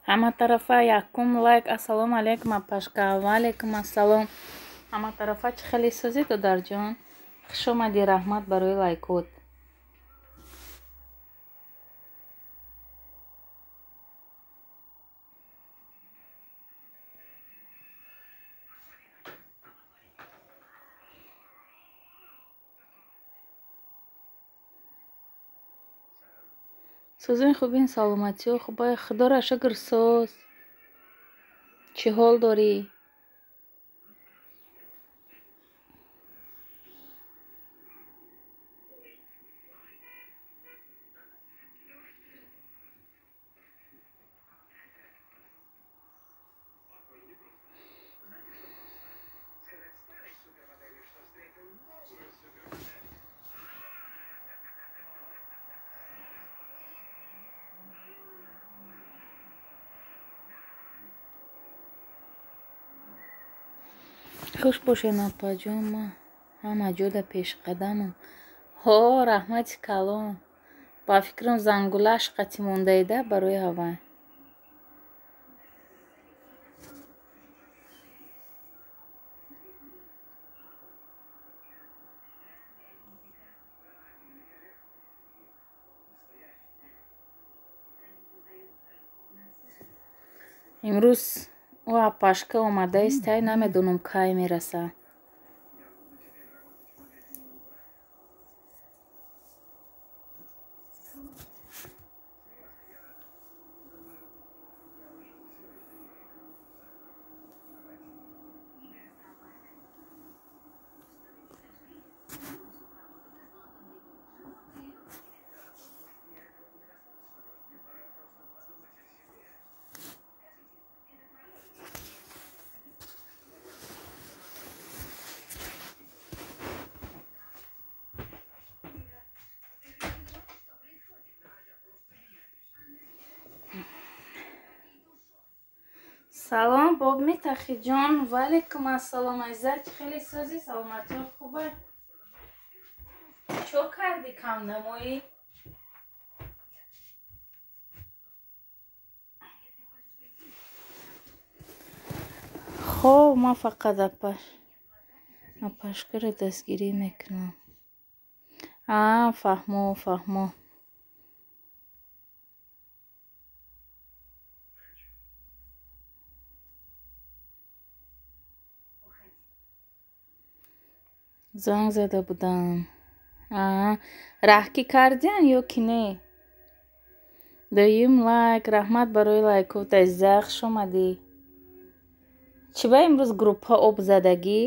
Ҳама тарафа якум лайк. Ассалому алайкум апашка. Ва алайкум ассалом. Ҳама тарафа чӣ хеле созӣ додарҷон? Хуш омадӣ. Раҳмат барои лайкот. Созин хубин, саломатиё хубай, худора шукр соз. Чӣ ҳол дорӣ? хуш бошен апаҷон. Ман ҳама ҷода пешқадамам. Ҳо, раҳмати калон. Ба фикрам зангулааш қатӣ мондаида барои ҳавай. имрӯз ӯ апашка омадаистай, намедонам кай мерасад. салом боб метахиҷон. Ваалайкум ассалом азизат. Чӣ хеле созӣ? Саломатиё хуба? Чо карди камнамоӣ? хоб ман фақат апашкаро дастгирӣ мекунам. Фаҳмо. занг зада будам. раҳкӣ кардиан ё ки не? Дуюм лайк. Раҳмат барои лайкот азиза. хуш омадӣ. Чӣ ба имрӯз группа об задагӣ?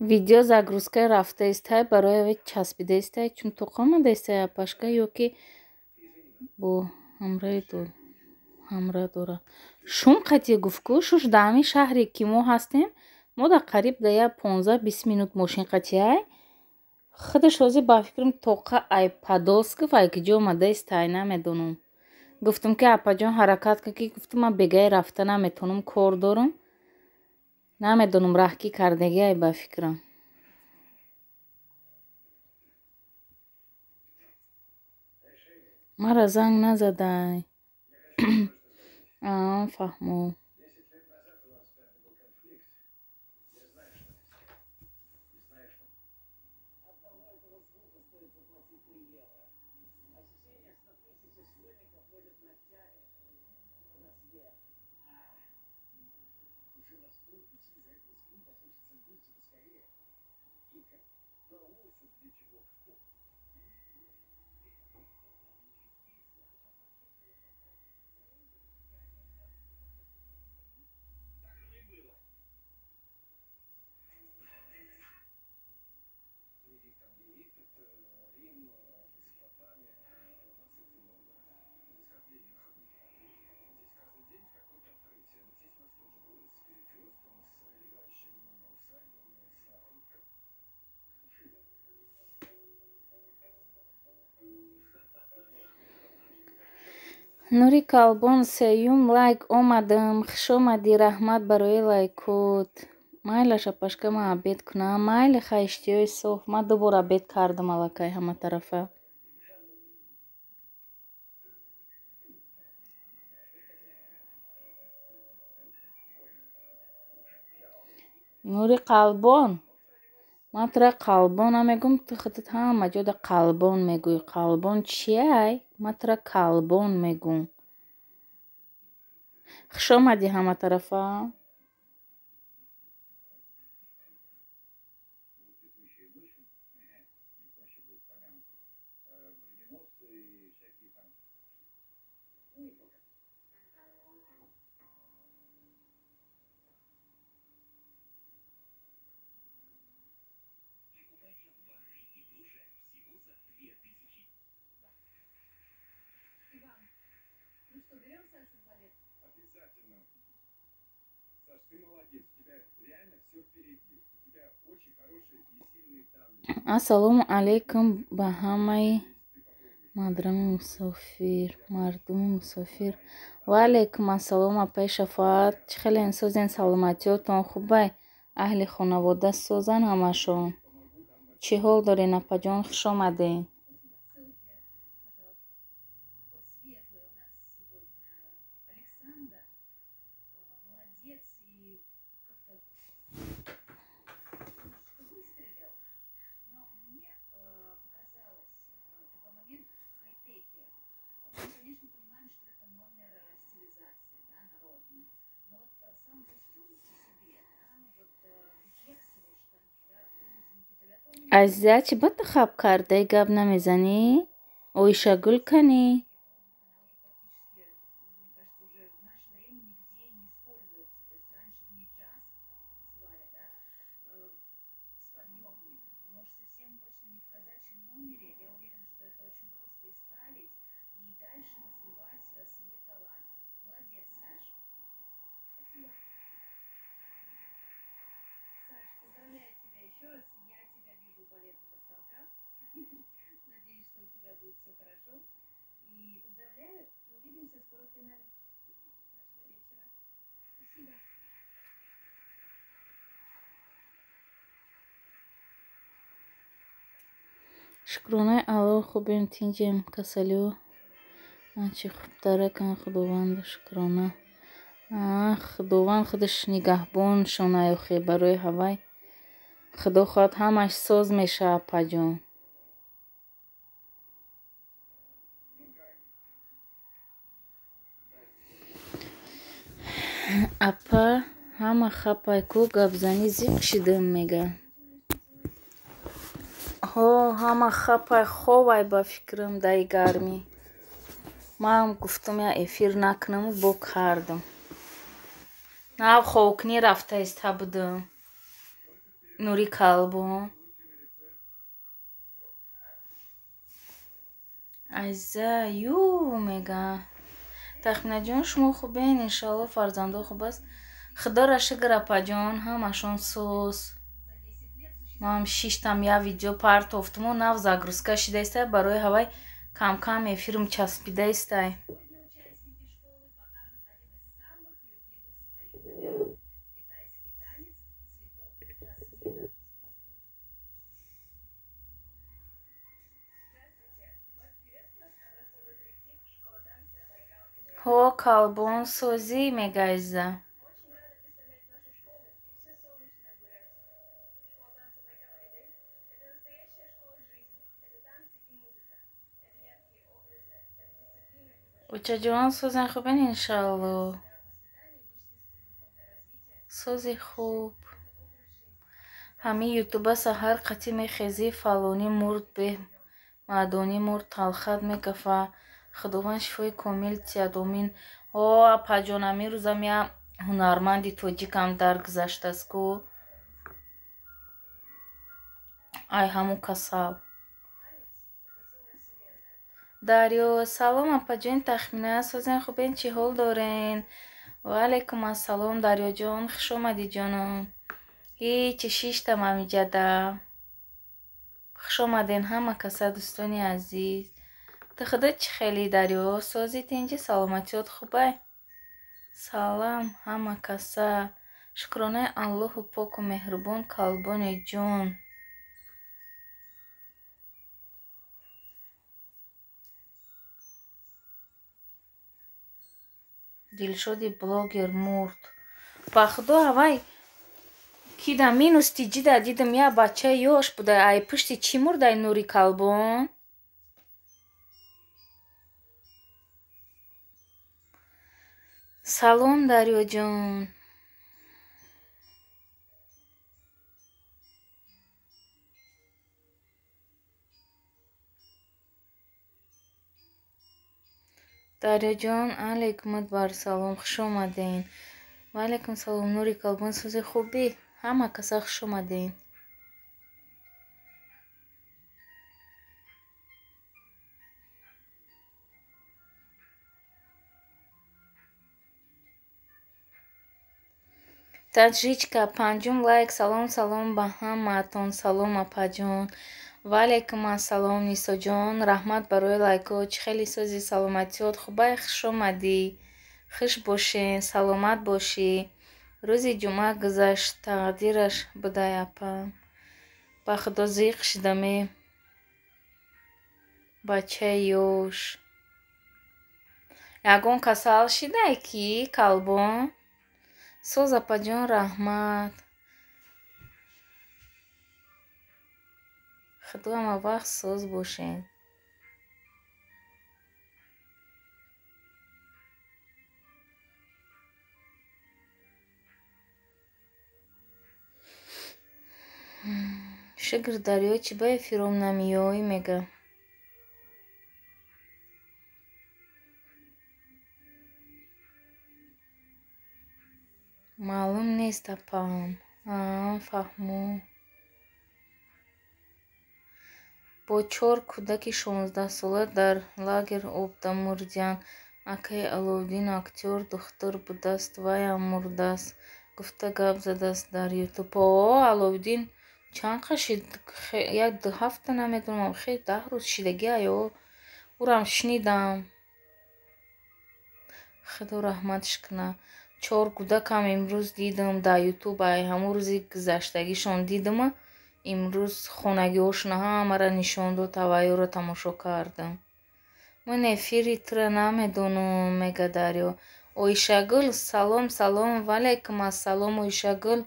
видео загрузка рафтаистай, барои часпидаистай, чун тоқ омадаистай апашка ё ки бо ҳамра дорад. Шум қатъи гуфтгӯ 16-ами шаҳре ки мо ҳастем, мо дар қариб да як 15-20 минут мошинқатиай. худаш ҳозир ба фикрам тоқа айпадост ки вай киҷо омадаистай, намедонам. гуфтам ки апаҷон ҳаракат кар, ки гуфтам ман бегаи рафта наметавонам, кор дорам. намедонам раҳкӣ кардагиай ба фикрам. мара занг назадай. фаҳмо. нури калбон сеюм лайк омадам. Хуш омадӣ. Раҳмат барои лайкот. Майла шапашка ман абед кунам. Майли хаиштиёи соҳ. Ман ду бор абед кардам аллакай ҳаматарафа. нури қалбон. Ман тура қалбон намегӯм, ту худат ҳама ҷода қалбон мегӯӣ. Қалбон чияй? Ман тура калбон мегӯм. Хуш омадӣ ҳаматарафа. ассалому алайкум ба ҳамаи мардуми мусофир. Ва алайкум ассалом апай Шафоат. Чӣ хелен созен? Саломатиётон хубай? Аҳли хонавода созан ҳамашон? Чӣ ҳол дорен апаҷон? Хуш омаден. азиза чӣ ба ту хаб кардаи гап намезанӣ? Оишагул канӣ? шукронаи алло хубем тинҷем касалиё ачи хубтаракан худованду шукрона. Худованд худаш нигаҳбоншонай охе барои ҳавай. Худо хоҳад ҳамааш соз мешавад апаҷон. апа ҳама хапай ку гапзанӣ зиқ шидам мега. ҳама хапай ховай ба фикрам даи гармӣ. Ман гуфтам я эфир накунаму бо кардам. Нав хокнӣ рафта иста будам. нури калбон. азиза ю мега. тахминаҷон шумо хубен? иншалло фарзандо хуб аст. худоро шукр апаҷон ҳамашон соз. ман шиштам я видео партофтуму нав загрузка шида истай барои ҳавай камкам эфирм часпида истай. ҳо калбон созӣ мега азиза. учаҷон созен хубен иншалло. сози хуб. ҳамин ютуба саҳар қатӣ мехезӣ фалонӣ мурд бе маъдонӣ мурд талхат мекафа. худованд шифои комил тиҳад омин. апаҷон ҳамин рӯзам я ҳунарманди тоҷикам даргузаштааст ку. ай ҳамун касал. дарё салом апаҷони тахмина созен хубен? чӣ ҳол дорен? ва алайкум ассалом дарёҷон. хуш омадӣ ҷонам. ҳичи шиштам ҳамиҷада. хуш омаден ҳама каса дӯстони азиз. Ты худа чӣ хелӣ Дарё? Сози тинҷи саломатиёт хубай? Салом ҳама каса. Шукронаи Аллоҳу поку меҳрубон калбони ҷон. Дилшоди блогер мурд. Ба худо авай ки да минусти ҷида дидим я бачаи ёш буда. Ай пушти чӣ мурдай Нури Калбон? Салом Дарёҷон. Дарёҷон, алейкумат бар салом, хуш омаден. Ва алейкум салом Нури Калбон, сози хубӣ? Ҳама каса хуш омаден. Таҷричка панҷум лайк. Салом салом ба ҳамаатон. Салом апаҷон. Ва алейкум ассалом Нисоҷон. Раҳмат барои лайкҳо. Чӣ хеле сози саломатиёт хубай? Хуш омадӣ. Хуш бошен. Саломат бошӣ. Рӯзи ҷумъа гузашт. Тақдираш будай апам. Ба худо зиқ шидаме. Бачаи ёш. Ягон касал шидай ки Калбон? Соз апаҷон раҳмат. Худо ҳама вақт соз бошен. Шигр Дарё чӣ ба эфиром намиёй мега. Маълум нест апам. Фаҳмо. Бо 4 кӯдаки 16-сола дар лагер обда мурдиянд. Акаи Аловдин актёр духтур будааст, вайам мурдааст, гуфта гап задааст дар ютуб. Аловдин чанд қашид? Як 2 ҳафта намедонам, хеле 10 рӯз шидагӣ аё. Урам шнидам. Худо раҳматш куна. 4 кӯдакам имрӯз дидам дар ютуб. Ай ҳамун рӯзи гузаштагишон дидима. Имрӯз хонагиҳошон ҳамаро нишон дод, авайёро тамошо кардам. Ман эфири тура намедонам, мега Дарё. Оишагул салом салом. Ва алейкум ассалом Оишагул.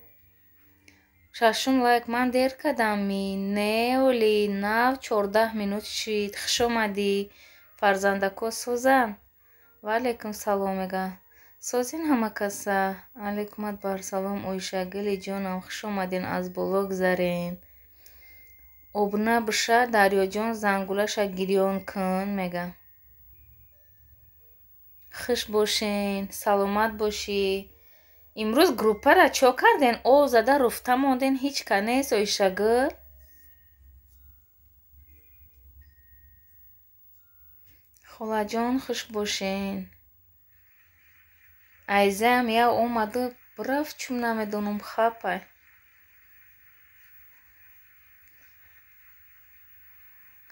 6 лайк. Ман дер кардамми? Не оли нав 14 минут шид. Хуш омадӣ. Фарзандако созан? Ва алейкум салом мега. Созин ҳама каса. Алейкумат бар салом Оишагули ҷонам. Хуш омадин, аз боло гузарен. Обна буша Дарёҷон зангулаша гирён кун мега. Хуш бошен. Саломат бошӣ. Имрӯз группара чо карден? О зада руфта монден, ҳеҷ ка нест Оишагул? Холаҷон хуш бошен. Айзаам я омаду рафт чум намедонам хапай.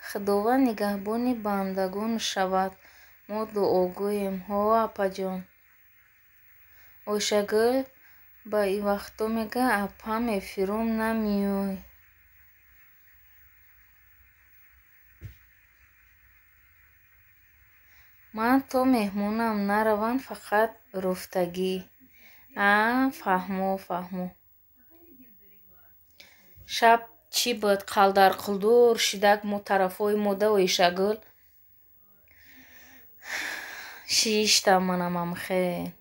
Худованд нигаҳбони бандагон шавад. Мо дуогӯем. Ҳо апаҷон. Оишагул ба ин вақто мега апам эфиром намиёй. Ман то меҳмонам нараванд фақат руфтагӣ. Фаҳмо. Шаб чӣ буд? Қалдар-қулдур шидак мо тарафҳои мода Оишагул. Шиштам манамам хел.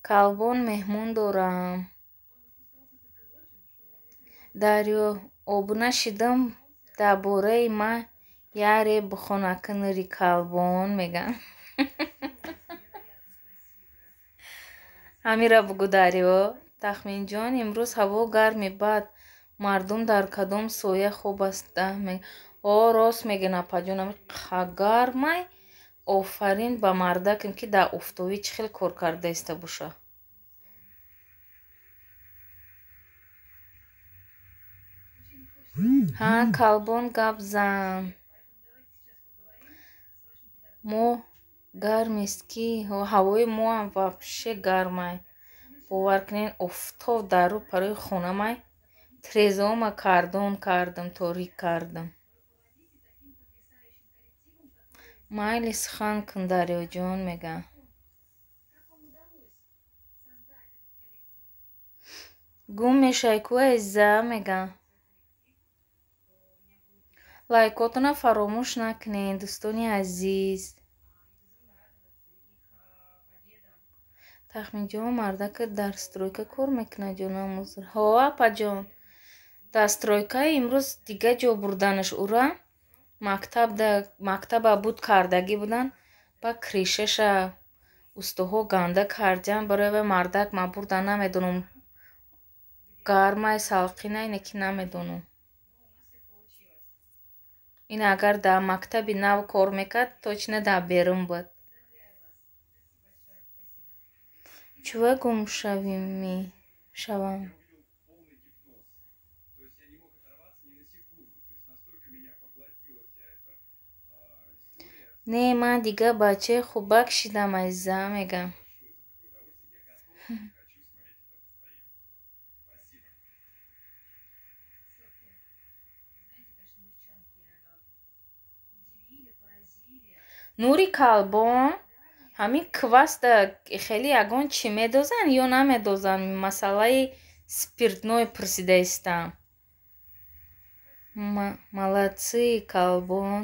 Калбон меҳмон дорам. Дарё обна шидам дар бораи ман яре бухонаки Нури Калбон меган. Ҳамира бугӯ Дарё. Тахминҷон имрӯз ҳаво гарми бад. Мардум дар кадом соя хоб астанд? Рост мегӯ апаҷон. Қа гармай. Офарин ба мардакам ки дар офтобӣ чӣ хел кор кардаиста боша. ҳа, калбон гап зан. Мо гармест ки ҳавои моам вообще гармай. Бовар кунед, офтоб дар рӯ парои хонамай трезома кардам, торик кардам. Майли сухан кун, Дарёҷон, мегам. гум мешавӣ ку азиза, мегам. Лайкотона фаромӯш накунед, дӯстони азиз. Тахминҷон, мардакат дар стройка кор мекунад ё намузор? Ҳо, апаҷон, дар стройка имрӯз дига ҷо бурданаш ура. Мактаба буд кардагӣ будан, ба кришаша устоҳо ганда кардиан, барои ва мардак ма бурдан намедонам гармай, салқинай, неки намедонам. Ин агар дар мактаби нав кор мекард, точно дар берун буд. Чува гум шавам? Не, ман дига бачаи хубак шидам, азиза, мегам. нури калбон, ҳамин кваста хеле ягон чӣ медозанд ё намедозанд? Масъалаи спиртной пурсида истам. Молодцы, калбон.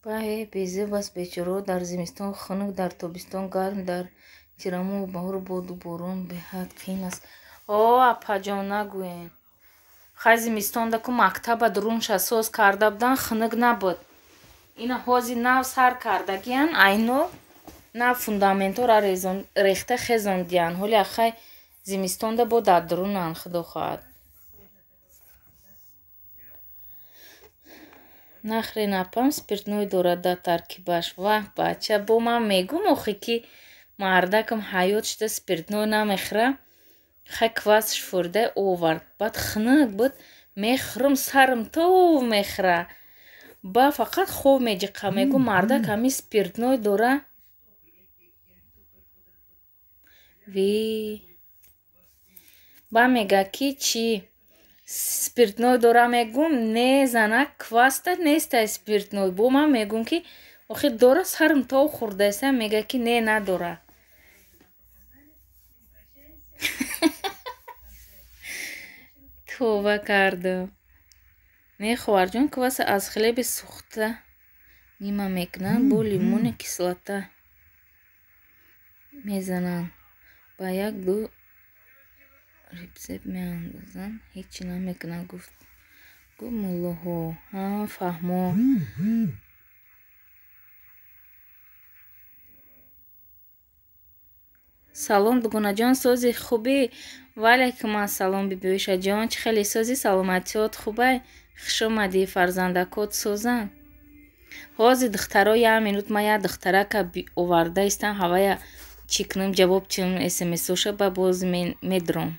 Баҳе, безеб аст бечораҳо дар зимистон хунук, дар тобистон гарм, дар тирамоҳу баҳор боду борон беҳад қиин аст. О, апаҷон, нагӯед. Хай зимистонда ку мактаба дурунша соз карда будан, хунук набуд. Ина ҳози нав сар кардагиян, айно нав фундаментора рехта хезондиян. Ҳоли ахай зимистонда бо дар дурунан, худо хоҳад. Нахре напам спиртной дорад дар таркибаш. Ваҳ, бача, бо ман мегум охе ки мардакам ҳаёт шуда спиртной намехӯра. Хай квас шӯрда овард. Баъд хунук буд, мехӯрам, сарам тов мехӯра. Ба фақат хоб меҷиқа. Мегӯ мардак ҳамин спиртной дора. Ви. Ба мега ки чӣ? Спиртной дора мегум, не зана кваста нестай спиртной. Бо ман мегум ки охи дора, сарам тов хӯрдааста, мега ки не надора. Товба кардам. Не, ховарҷон, кваса аз хлеби сухта нима мекунанд, бо лимони кислота мезананд. Ба як-ду рецепт меандозанд. Ҳечи намекунанд, гуфт. Гу муллоҳо. Ҳа, фаҳмо. Салом, дугонаҷон, сози хубӣ? Ваалайкум ассалом, бибиёшаҷон. Чӣ хеле сози саломатиёт хубай? Хушомадӣ, фарзандакот созанд? Ҳозир духтаро як минут ман як духтарака оварда истам, ҳавая чӣ кунам, ҷавоб чунам смсоша, ба боз медурам.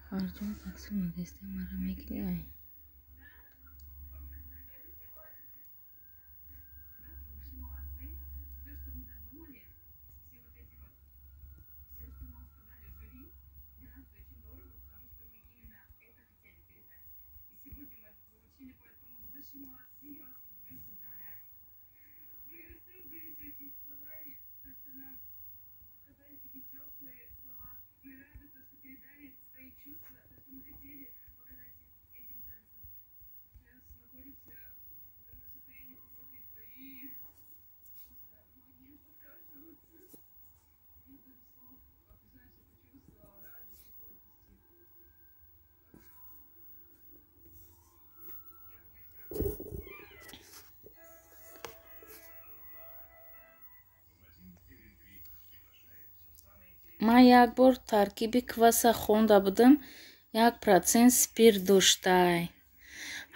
Фарҷон такси модеста мара мегирӣ ай. ман як бор таркиби кваса хонда будам 1% спирт доштай.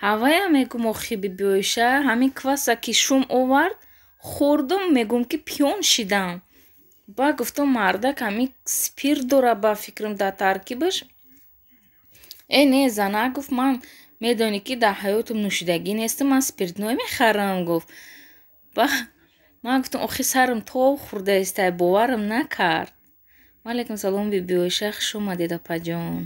Ҳавая мегум охиби биёша ҳамин кваса ки шум овард хӯрдум мегум ки пиён шидам. Ба гуфтам мардак ҳамин спирт дора ба фикрам дар таркибаш. Не зана гуфт ман медонӣ ки дар ҳаётам нӯшидагӣ нестам ман спиртное мехарам гуфт. Ба ман гуфтам охи сарам тоб хӯрдаистай боварам накард. Валейкум салом бибиёша хуш омадед апаҷон.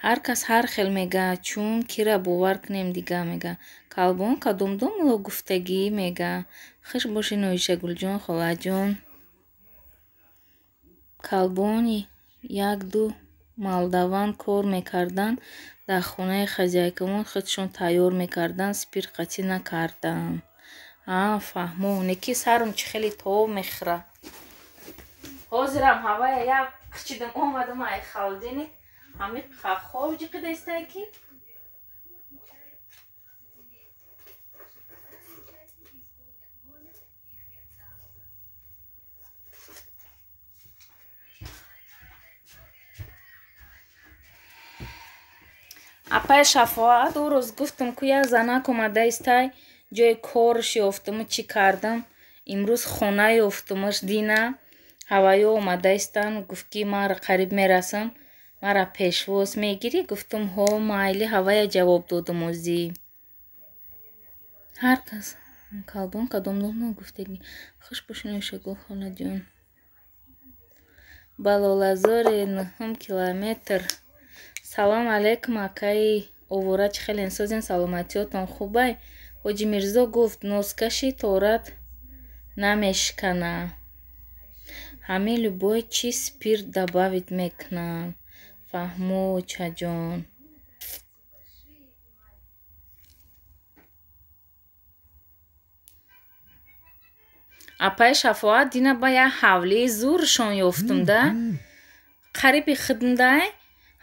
Ҳар кас ҳар хел мегӯяд чун кира бовар кунем дига мега. Калбон кадомдом муло гуфтагӣ мега. Хуш бошӣ Ноиша Гулҷон холаҷон. Калбони 1-2 молдаван кор мекарданд дар хонаи хозяйкамон худшон тайёр мекарданд спирт қатӣ накарданд. Фаҳмон неки сарам чӣ хеле тоб мехӯра. Ҳозирам ҳавая як қичидам омадам ай халдини ҳамин хахоб ҷиқидаистай ки апай шафоат ӯ рӯз гуфтам ку як занак омадаистай ҷои корш ёфтаму чӣ кардам имрӯз хона ёфтамаш дина ҳаваё омадаистанд гуфт ки мара қариб мерасам мара пешвоз мегирӣ гуфтам ҳо майли ҳавая ҷавоб додам озӣ. Ҳар кас калбон кадомдом гуфтагӣ хуш бошӣ Нӯшагул холаҷон. Балолазори 9 километр. Салом алейкум акаи овора чӣ хелен созен саломатиётон хубай? Ҳоҷи Мирзо гуфт нозкаши торат намешкана. Ҳамин любой чӣ спирт добавит мекунанд. Фаҳму чаҷон. Апай шафоат дина ба як ҳавлии зӯршон ёфтамда. Қариби хидмдай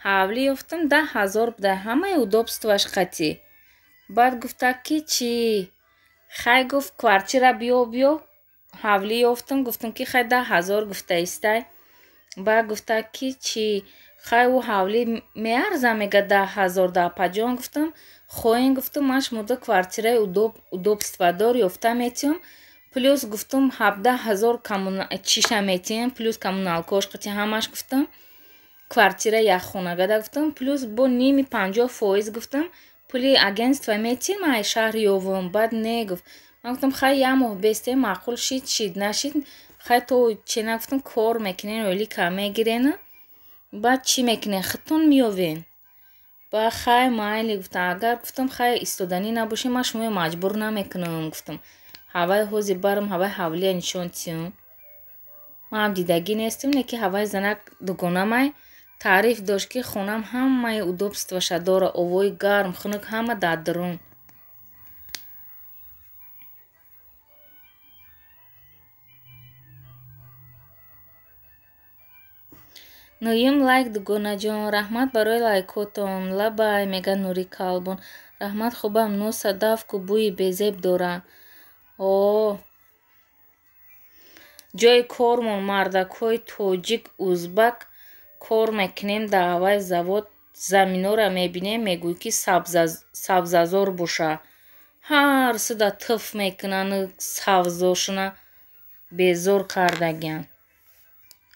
ҳавлӣ ёфтам 10,000 буда ҳамаи удобствоаш қатӣ. Баъд гуфта ки чӣ хай гуфт квартира биё ҳавлӣ ёфтам гуфтам ки хай 10,000 гуфтаистай. Баъд гуфта ки чӣ хай ӯ ҳавлӣ меарза мега 10,000 дар апаҷон гуфтам хоҳем гуфтам ман шумода квартираи удобстводор ёфта метиҳам плюс гуфтам 17,000 чиша метиҳам плюс коммуналкош қатӣ ҳамаш гуфтам квартира якхонагада гуфтам плюс бо ними 50% гуфтам пули агентства метиҳем ай шаҳр ёвам. Баъд не гуфт ман гуфтам хай як моҳ бестем маъқул шид нашид хай то чена гуфтам кор мекунен оили кам мегирена баъд чӣ мекунен худтон меёвен. Ба хай майли гуфтам агар гуфтам хай истоданӣ набошем ман шуморо маҷбур намекунам гуфтам ҳавай ҳозир барам ҳавай ҳавлия нишон тиҳам. Ман дидагӣ нестам не ки ҳавай занак дугонамай таъриф дошт ки хонам ҳамаи удобствоша дора овои гарм хунук ҳама дар дарун. Ноим лайк дугонаҷон раҳмат барои лайкотон лабай мега Нури Калбон раҳмат хубам носа давку бӯи безеб дора. Ҷои кормон мардакҳои тоҷик узбак кор мекунем дар ҳавай завод заминора мебинем мегӯй ки сабзазор боша ҳар суда туф мекунанд сабзошуна безор кардагианд.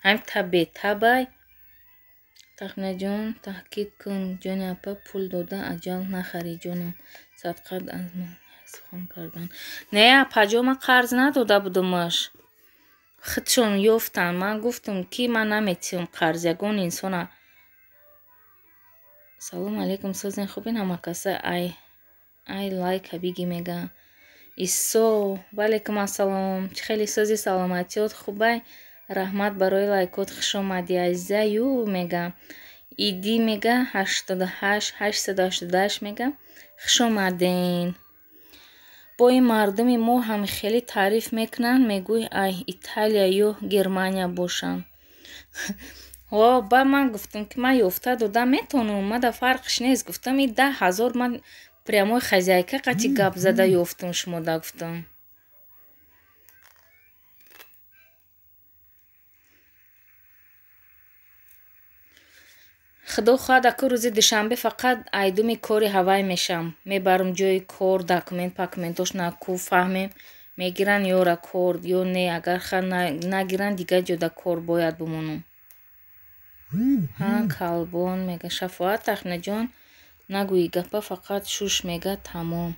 ҳамин бетабай тахминаҷон таҳқиқ кун ҷони апа пул дода аҷал нахарӣ ҷонам садқат аз ман сухан кардан. Не апаҷон ман қарз надода будамаш худшон ёфтанд ман гуфтам ки ман наметиҳам қарз ягон инсона. Салом алейкум созен хубин ҳамакаса ай лайка биги мега исо валейкум ассалом чӣ хеле сози саломатиёт хубай раҳмат барои лайкот хуш омадӣ азиза ю мега иди мега 888 мега хуш омаден. Бо ин мардуми мо ҳам хеле таъриф мекунанд мегӯй ай Италия ё Германия бошанд. Ба ман гуфтам ки ман ёфта дода метавонам омада фарқш нест гуфтам ин 10,000 ман прямои хозяйка қатӣ гап зада ёфтам шумода гуфтам. худо хоҳад аку рӯзи душанбе фақат айдуми кори ҳавай мешам. Мебарам ҷои кор, документош наку фаҳмем, мегиранд ё рекорд ё не. Агар нагиранд дигар ҷода кор бояд бимонам. Калбон мега Шафоат Ахнаҷон нагӯи гапа, фақат шуш мега тамом.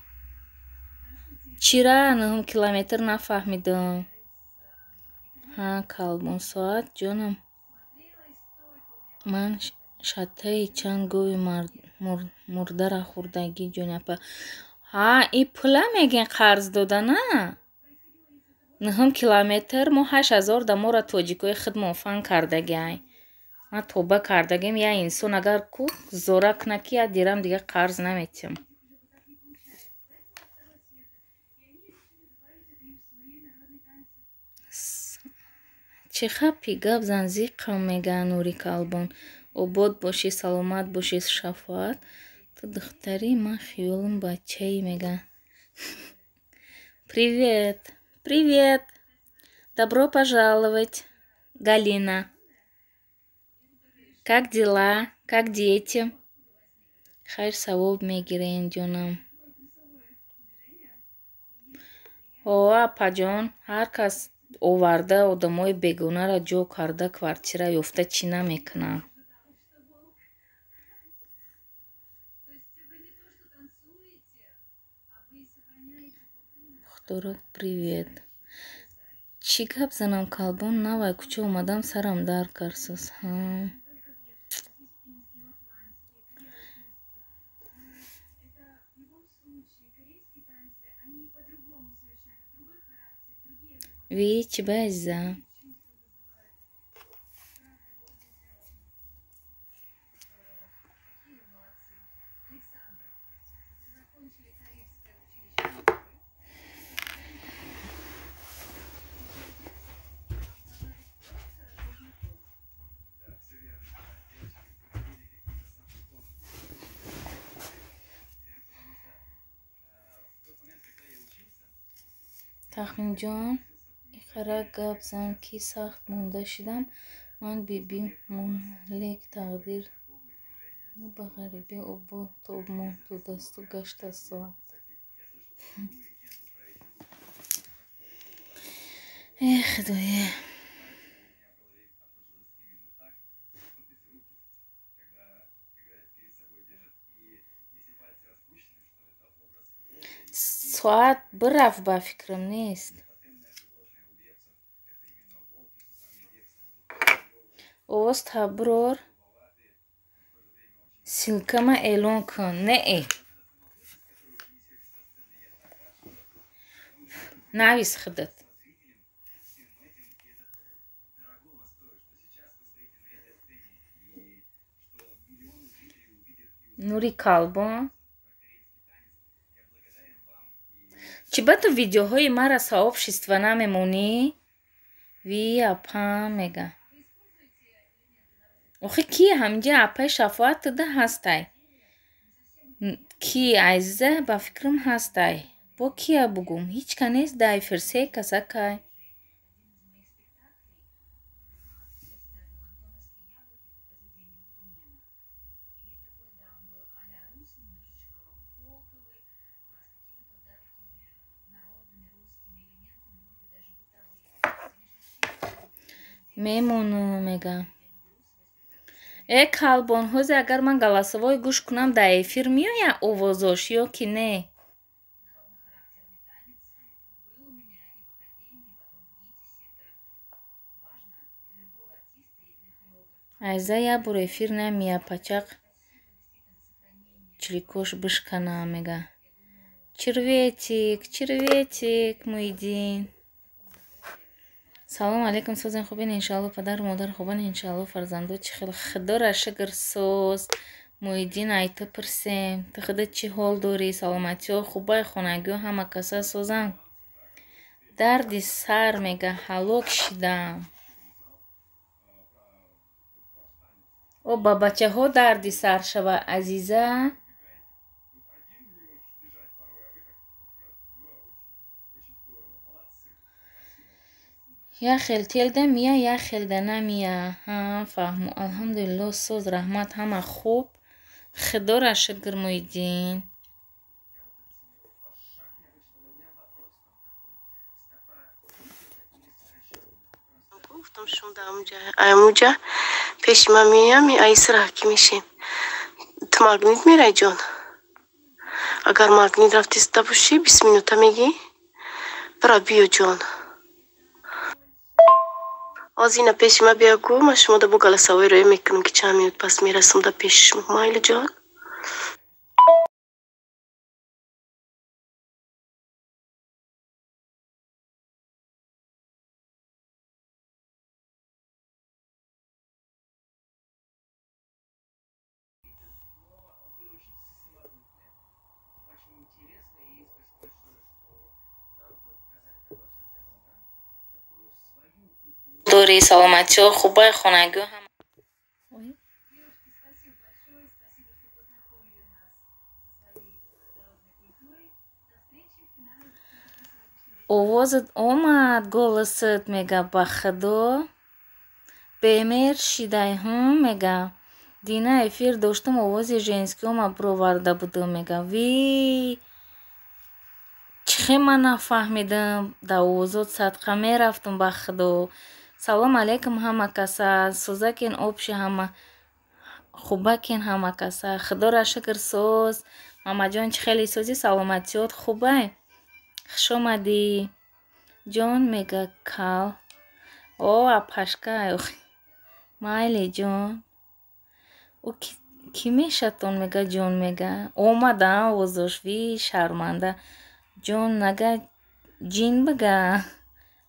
Чира 9 километр нафаҳмидам. Калбон соат ҷонам. Ман шатаи чанд гӯви мурдара хӯрдагӣ ҷоняпа. И пула мегин қарз дода на? 9 километр мо 8000 дамора тоҷикои худмон фан кардагиай. Ма тоба кардагим я инсон агар ку зорак наки я дирам дига қарз наметим. Чихапи гап занзиқам мега Нури Калбон. Обод бошӣ, саломат бошӣ Шафоат. Ту духтари ман хиёлам бачаи мега. Привет. Привет. Добро пожаловать, Галина. Как дела? Как дети? Хайр савоб мегирен ҷонам. Апаҷон, ҳар кас оварда одамои бегонаро ҷо карда квартира ёфта чӣ намекунад? Духторок, привет. Чӣ гап занам Калбон? Навай куча омадам, сарам дард карсас. Ви чӣ байза? Тахминҷон, ихара гап зан ки сахт монда шидам. Ман биби Мулек тақдир ба ғарибӣ обмон ту дасту гашта соат. Худоя. Соат бирафт ба фикрам нест. Овоз таброр силкама эълон кун. Не навис худат. Нури Калбон, чӣ ба ту видеоҳои мара сообщества намемонӣ? Ви апа мега. Охи ки ҳаминҷа апаи Шафоат туда ҳастай? Ки айза ба фикрам ҳастай. Бо кия бугум? Ҳичка нест дай фирсе касакай. Мемонам мега. Калбон, ҳозе агар ман галасовой гӯш кунам дар эфир меояд овозош ё ки не? Айза як бор эфир намея пачақ чликош бишканам мега. Черветик, Муиддин. Салом алейкум созен хубин иншалло, падару модар хубин иншалло, фарзандо чӣ хел? Худора шукр соз. Муиддин ай ту пирсем. Ту худат чӣ ҳол дорӣ? Саломатиҳо хубай, хонагиҳо ҳама каса созанд? Дарди сар мега ҳалок шидам. Ба бачаҳо дарди сар шава азиза. яхел телда мия, яхелда намия. Ҳа, фаҳмо. Алҳамдулиллоҳ, соз раҳмат, ҳама хуб. Худоро шукр, Муиддин. گفتم شما اموجا پیش من میام ایسر حکی میشین تو مگنید میره جان اگر مگنید رفتیسته باشی 20 minute میگی برا بیو جان از اینا پیش من بیا گو من شما دا بو گلساوی روی میکنم که چند minute پس میرسم دا پیش شما مایل جان دوری سلامتی و خوبای خونگی هم. овозат омад, голосат мега ба худо бемер шидаи мега дина эфир доштам овози женский омад бироварда буду мега ви чихе ман нафаҳмидам да овозот садқа мерафтум ба худо. Салом алейкум ҳама каса, сӯзакин обши ҳама хубакин ҳама каса. Худоро шукр соз. Мамаҷон чӣ хели сӯзи саломатиёт хубай? Хушомадӣ. Ҷон мега кал. О, апашкай. Майли ҷон. Ӯ кӣ мешатон мега ҷон мега? Омадан овозош ви шарманда. Ҷон нага ҷин бага.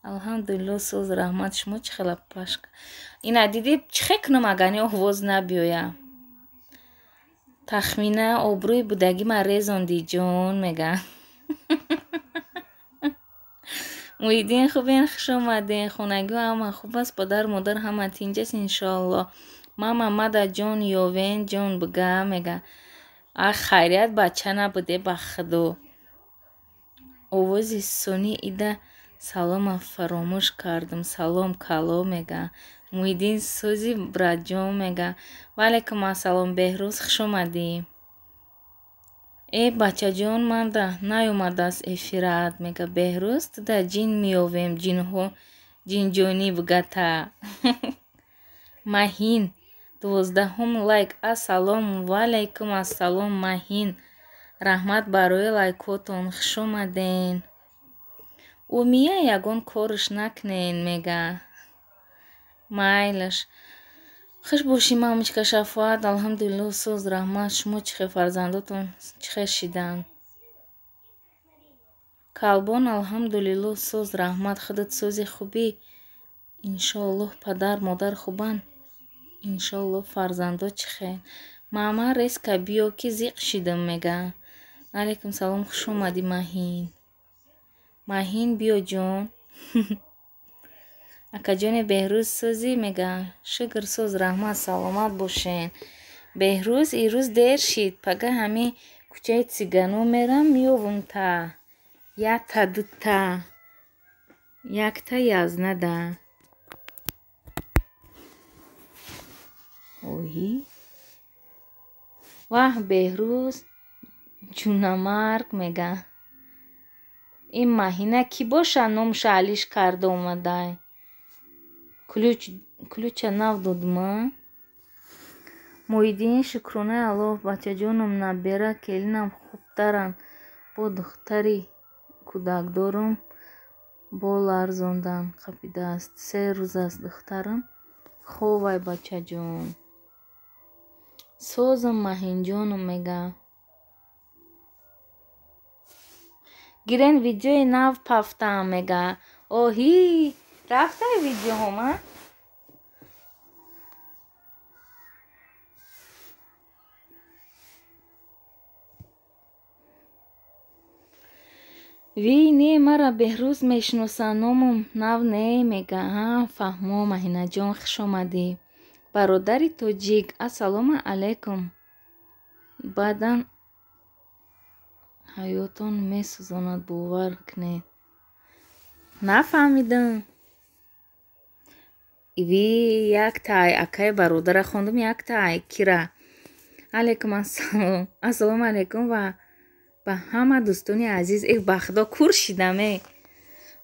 Алҳамдулиллоҳ соз раҳмат шумо чӣ хела пашка. Ина дидӣ чӣ хе кунам агар ин овоз набиёя? Тахмина обрӯи будагима резонди ҷон мега. Муиддин хубин, хушомадин. Хонагӣ ҳама хуб аст, подар модар ҳама тинҷ аст иншоаллоҳ. Мама мада ҷон ёвен ҷон бага мега. А хайрият бача набуде ба худо. Овози Сони ида салома фаромӯш кардам. Салом кало мега. Муиддин сӯзи браҷон мега. Ваалейкум ассалом Беҳрӯз, хушомадӣ. Бачаҷон манда наёмадааст эфират мега Беҳрӯз ту да ҷин меёвем ҷинҳо ҷинҷонӣ бгата. Маҳин 12 лайк. Ассалому ваалейкум ассалом Маҳин. Раҳмат барои лайкотон. Хушомаден. Ӯ мия ягон кориш накнен мега. Майлаш. Хуш бошӣ мамочка Шафоат. Алҳамдулиллоҳ соз раҳмат. Шумо чӣ хел фарзандотон чӣ хел шидаанд? Калбон алҳамдулиллоҳ соз раҳмат. Худат сози хубӣ? Иншоаллоҳ падар модар хубанд? Иншоаллоҳ фарзандот чӣ хел? Мама резка биё ки зиқ шидам мега. Алейкум салом, хушомадӣ Маҳин. Маҳин биё ҷон. Акаҷони Беҳрӯз сӯзи мега. Шукр соз раҳмат, саломат бошен. Беҳрӯз ирӯз дер шид. Пага ҳамин кӯчаи Цигано мерам меёвам та. Якта дута. Якта язнада. Оҳи. Ваҳ Беҳрӯз ҷунамарг мега. Ин Маҳина кӣ боша номша алиш карда омадай? Ключа нав додма? Муиддин шукронаи Аллоҳ. Бачаҷоном набера келинам хубтаранд. Бо духтари кӯдакдорам бо ларзондан қапидааст. 3 рӯз аст духтарам. Ховай бачаҷон. Созам Маҳинҷоном мега. Гирен видеои нав пафтаам мега. Оҳи, рафтай видеоҳома? Ви не мара Беҳрӯз мешиносанд, номам нав не мега. Фаҳмо Маҳинаҷон, хушомадӣ. Бародари тоҷик. Ассалому алейкум. Баъдан ҳаётон месӯзонад бовар кунед. Нафаҳмидам. ви яктай акаи бародара хондум яктай кира. Алейкум ассалом. Ассалому алейкум ва ба ҳама дӯстони азиз ба худо кур шидаме.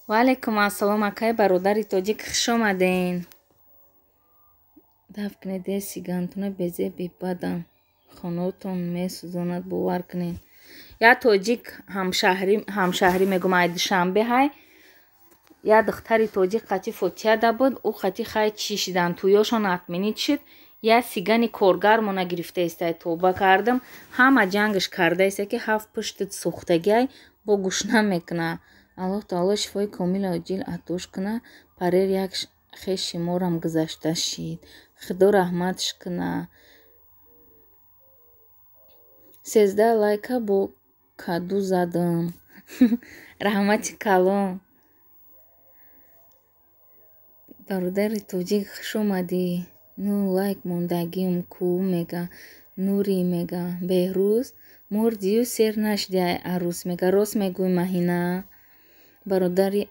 Ва алейкум ассалом акаи бародари тоҷик хуш омаден. дафт кунед сигантуна безеби бадам хонотон месӯзонад бовар кунед. Я тоҷик ҳамшаҳрӣ мегум ай душанбе ҳай я духтари тоҷик қати фотиҳа дабуд ӯ қати хай чӣ шидан туёшон атминӣ шид я сигани коргармона гирифтаистай тоба кардам ҳама ҷангаш кардаиста ки ҳафт пуштит сӯхтагиай бо гӯш намекуна. Аллоҳ таоло шифои комили оҷил атош куна. Парер як хеши морам гузашта шид. Худо раҳматш куна. 13 лайка бо каду задам. Раҳмати калон. бародари тоҷик хуш омадӣ. Ну лайк мондагиам ку мега нури мега беҳрӯз мурдию сер нашдиай арӯс мега рост мегӯй маҳина. Бародари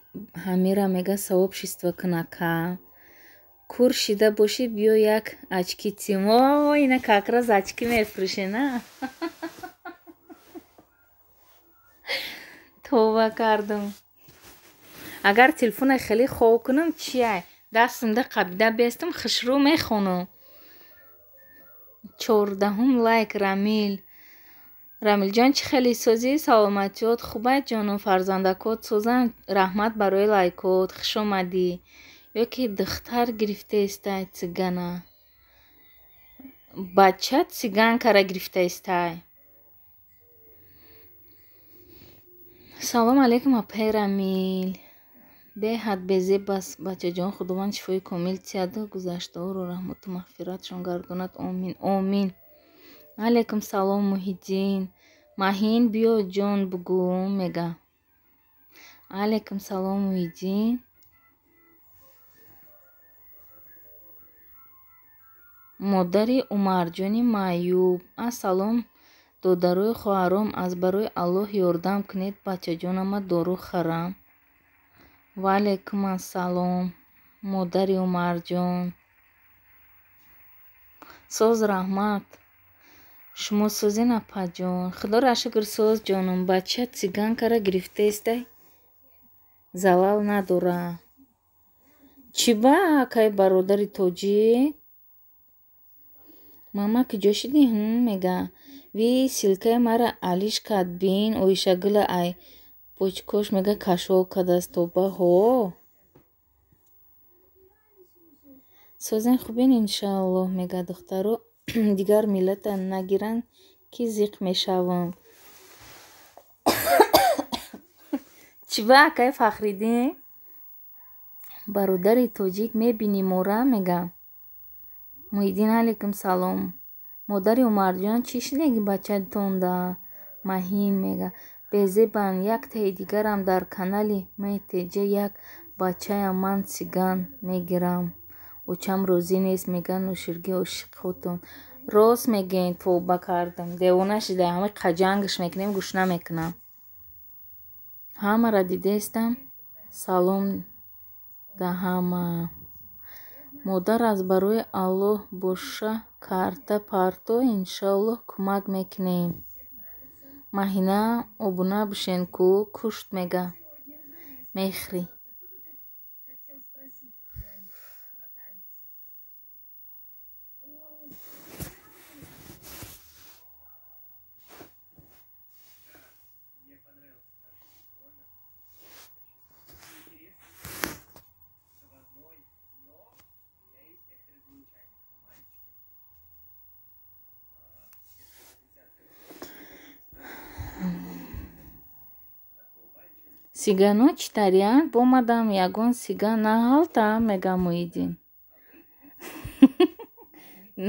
ҳамира мега савоб шиства кунака. Кур шида бошӣ биё як ачки тим. О ина какраз ачки мефурӯше на. товба кардам. Агар телефона хеле хоб кунам чиай дастимда қабида бестам хушрӯ мехонам. 14 лайк Рамил. Рамилҷон чӣ хелӣ созӣ? Саломатиёт хубай ҷонум? Фарзандакот созанд? Раҳмат барои лайкот. Хуш омадӣ. Ё ки духтар гирифтаистай цигана. Бача циганкара гирифтаистай. Салом алейкум апай Рамил. беҳад безеб аст бачаҷон. Худованд шифои комил тияду гузаштаҳоро раҳмату мағфиратшон гардонад. Омин омин. алейкум салом Муҳиддин. Маҳин биё ҷон бугӯ мега. алейкум салом Муҳиддин. модари Умарҷони Маъюб. Ассалом додарои хоҳаром аз барои Аллоҳ ёрдам кунед бачаҷонама дору харам. ва алейкум ассалом модари Умарҷон. соз раҳмат. шумо созен апаҷон. худоро шукр соз ҷонум. бача циганкара гирифтаистай залал надора. Чӣ ба акаи бародари тоҷик? мама куҷо шидӣ мега. Ви силкаи мара алиш кад бин оишагула ай почкош мега кашол кадаст тобаҳо. созен хубин иншааллоҳ мега духтаро дигар миллата нагиранд ки зиқ мешавам. чӣ ба акаи Фахриддин? бародари тоҷик мебинӣ мора мега. Муҳиддин алейкум салом. модари Умарҷон чӣ шидаги бачатонда? Маҳин мега. безебан яктаи дигарам дар канали метеҷа як бачаям ман циган мегирам. очам розӣ нест мега нӯширги ошиқотон. рост мегӯен товба кардам. девона шида ҳамаи қаҷангаш мекунем гӯш намекунам. ҳамаро дидаистам салом да ҳама. модар аз барои Аллоҳ боша карта парто иншоаллоҳ кӯмак мекунем. маҳина обуна бишен ку кушт мега. мехри. сигано чӣ тариянд? бомадам ягон сиган наҳалта мега Муҳиддин.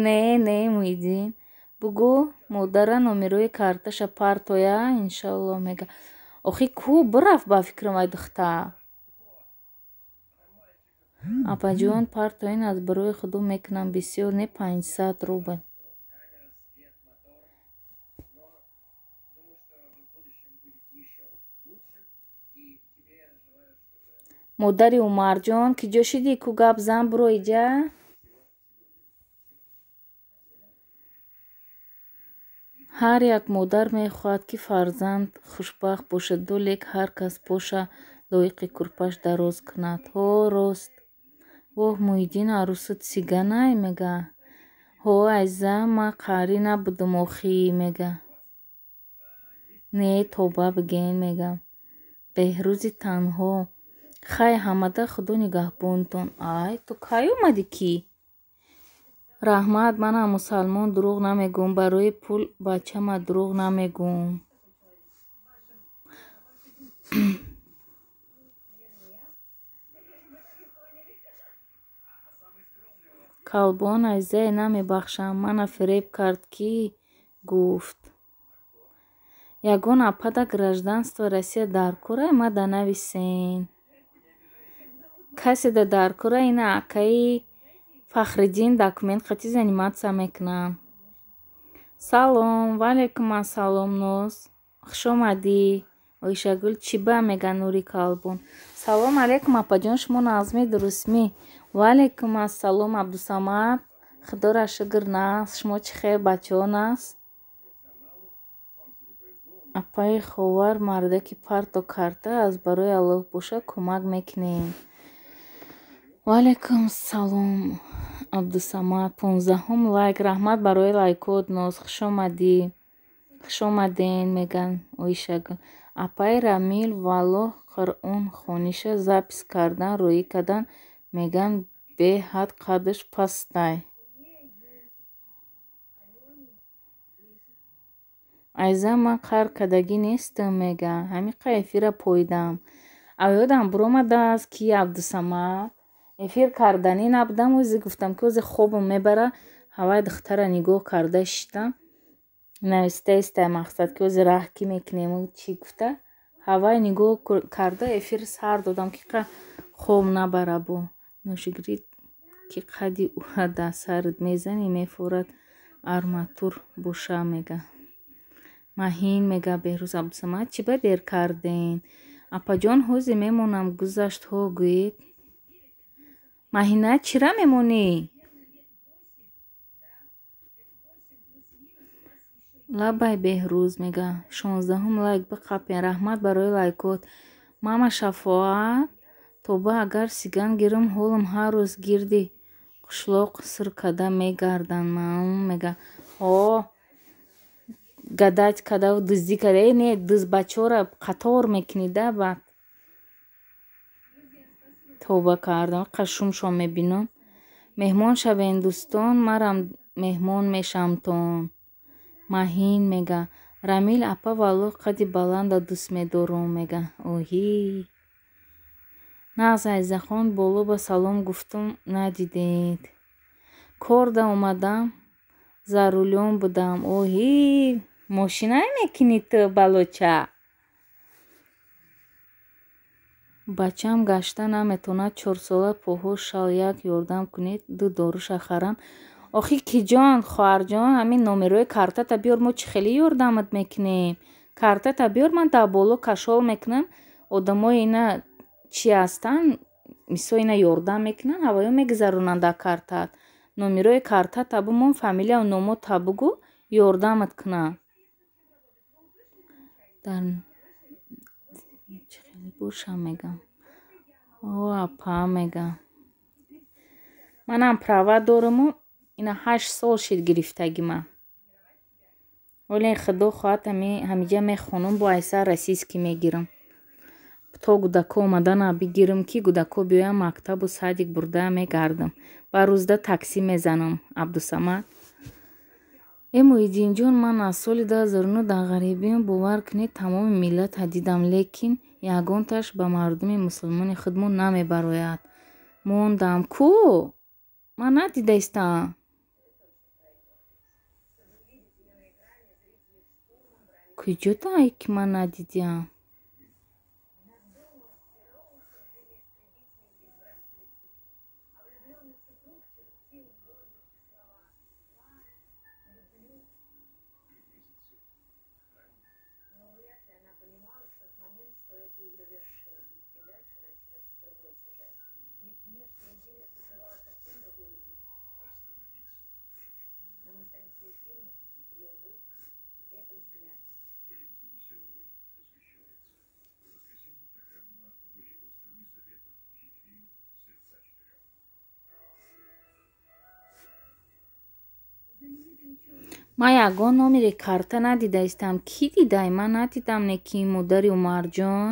не Муҳиддин. бугӯ модара номерои карташа партоя иншааллоҳ мега. охи ку бурафт ба фикрам ай духтар. апаҷон партоин аз барои худо мекунам бисёр не 500 рубл. модари Умарҷон, ки ҷо шидӣ ку гап зан биро иҷа? Ҳар як модар мехоҳад, ки фарзанд хушбахт бошад, лек ҳар кас боша лоиқи курпаш дароз кунад. Ҳо рост. Воҳ, Муҳиддин арӯсат сиганай, мега. Ҳо азизам, ман қарӣ набудам охӣ, мега. Не тоба биген, мега. Беҳрӯзи танҳо. Хай ҳамада худо нигаҳбонтон. Ай, ту кай омадӣ ки? Раҳмат, манам мусалмон, дурӯғ намегӯм. Барои пул бачама дурӯғ намегӯм. Калбон азизае, намебахшам. Мана фиреб кард ки? Гуфт. Ягон апада гражданство Россия дар кора мада нависен. Касе дар кора ина акаи Фахриддин документ қати заниматься мекунам. Салом, валейкум ассалом, Ноз. Хуш омадӣ. Оишагул чӣ ба мега Нури Калбон. Салом алейкум апаҷон, шумо назмӣ дурустмӣ? Валейкум ассалом Абдусамад. Худора шукр нас. Шумо чӣ хейр, бачаҳо нас? Апаи ховар мардаки парту карта аст, барои Аллоҳ боша кӯмак мекунем. Валейкум салом Абдусамад. 15 лайк. Раҳмат барои лайкот, Ноз. Хуш омадӣ. Хуш омаден, меган Оишагул. Апаи Рамил валлоҳ Қуръон хониша запис кардан, рӯӣ кардан, меган беҳад қадрш пастай. Айзам, ман қар кадагӣ нестам, мега. Ҳамиқа эфира пойдам. Авёдам биромадааст ки Абдусамад. Эфир карданӣ набудам, ози гуфтам ки ози хобам мебара. Ҳавай духтара нигоҳ карда шиштам. Навистаистай мақсад ки ози раҳ кӣ мекунем чӣ гуфта. Ҳавай нигоҳ карда эфир сар додам ки хоб набара бо нӯшигирӣ ки қади ура дар сарит мезанӣ мефорад арматур боша, мега. Маҳин, мега Беҳрӯз. Абдусамад чӣ ба дер карден? Апаҷон ҳози мемонам гузаштҳо гӯед. Маҳина чира мемонӣ? Лабай Беҳрӯз, мега. 16 лайк биқапен. Раҳмат барои лайкот. Мама Шафоат. Тоба агар сиган гирам ҳолам ҳар рӯз гирди қишлоқ сиркада мегардам, мега. Ҳо гадаҷ кадаву дуздӣ када. Не дуз бачаҳора қатор мекунӣ да баъд. Тоба кардам. Қа шумшон мебинам. Меҳмон шавен дӯстон, марам меҳмон мешавамтон. Маҳин, мега. Рамил апа валлоҳ қади баланда дӯст медорам, мега. Оҳӣ. Нағз айзахон боло ба салом гуфтам надидед. Корда омадам. Зарулён будам. Оҳӣ. Мошинае мекунӣ ту, балоча? Бачам гашта наметавонад 4 сола поҳош шал як ёрдам кунед, 2 доруша харам. Охи киҷон, хоҳарҷон, ҳамин номерои картата биёр, мо чӣ хеле ёрдамат мекунем. Картата биёр, ман дар боло кашол мекунам. Одамои ина чӣ ҳастанд, мисол ина ёрдам мекунанд, ҳаваё мегузаронанд дар картат. Номерои картата бимон, фамилияу номота бигӯ, ёрдамат кунанд. Дар чӣ хеле бошам, мегам. О, апа, мега. Манам права дораму. Ина 8 сол шид гирифтагима. Оле худо хоҳад ҳамиҷа мехонам, бо айсар расистки мегирам. То гудако омадана бигирам, ки гудако биёям мактабу садик бурда мегардам. Ба рӯзда таксӣ мезанам. Абдусамад. Муҳиддинҷон, ман аз соли 2009 дар ғарибиям, бовар кунед, тамоми миллатро дидам, лекин ягонташ ба мардуми мусулмони худмон намебарояд. Мондам. Ку? Ман надидаистам. Куҷодай ки ман надидиам? ман ягон номери карта надидаистам. Кӣ дидай? Ман надидам неки модари Умарҷон.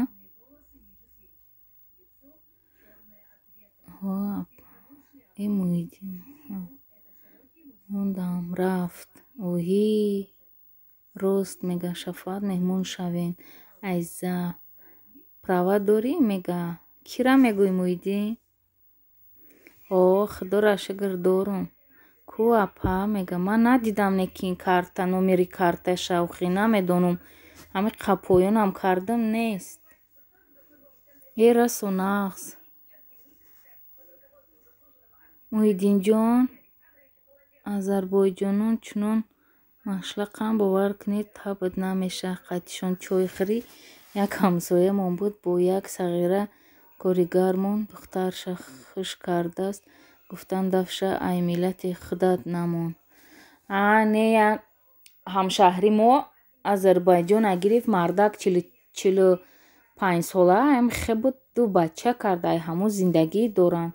Муҳиддин мондам рафт. Оҳӣ рост мега Шафоат меҳмон шавем. Айза права дорӣ мега. Кира мегӯй Муҳиддин? Худоро шукр дорум. Ку апа мега. Ман надидам неки ин карта номери картаи шавқӣ намедонум. Ҳами қапоёнам кардам нест. Расу нағз. Муҳиддинҷон, азарбойҷонон чунон машлақанд бовар кунед табд намешавад. Қайтишон чойхӯрӣ як ҳамсоямон буд бо як сағира коригармон. Духтарша хуш кардааст. Гуфтанд дафша ай миллати худат намон. Не як ҳамшаҳри мо Азарбойҷона гирифт мардак 45 сола хе буд ду бача кард. Ай ҳамун зиндагӣ доранд.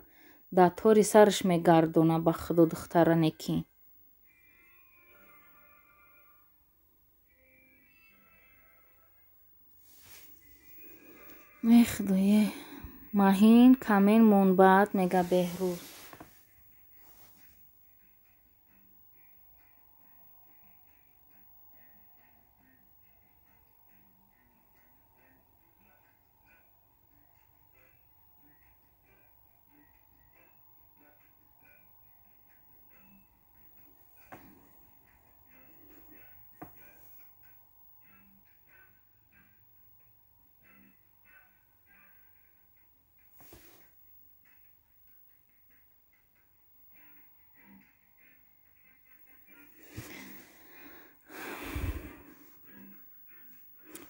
Датори сараш мегардона ба худо духтара неки. Худоё маҳин камен монбаъд мега Беҳрӯз.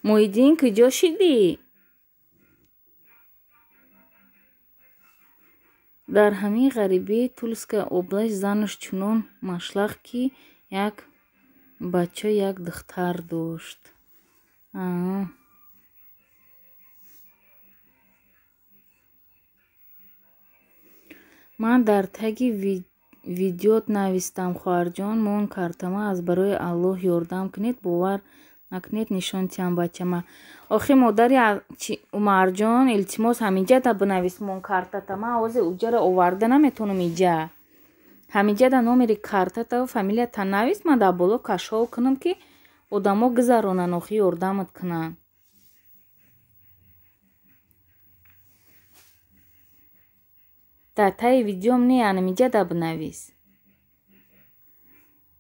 Муҳиддин куҷо шидӣ? Дар ҳамин ғарибии Тульская област занаш чунон машлақ ки як бача як духтар дошт. Ман дар таги видеот навистам хоҳарҷон мон картама аз барои Аллоҳ ёрдам кунед бовар накунед нишонтиам бачама. Охи модари Умарҷон илтимос ҳаминҷада бинавис мон картата. Ман овози уҷаро оварда наметавонам инҷа. Ҳаминҷада номери картата фамилията навис. Ман дар боло кашол кунам ки одамо гузаронанд охи ёрдамат кунанд. Дар таги видеом не ҳаминҷада бинавис.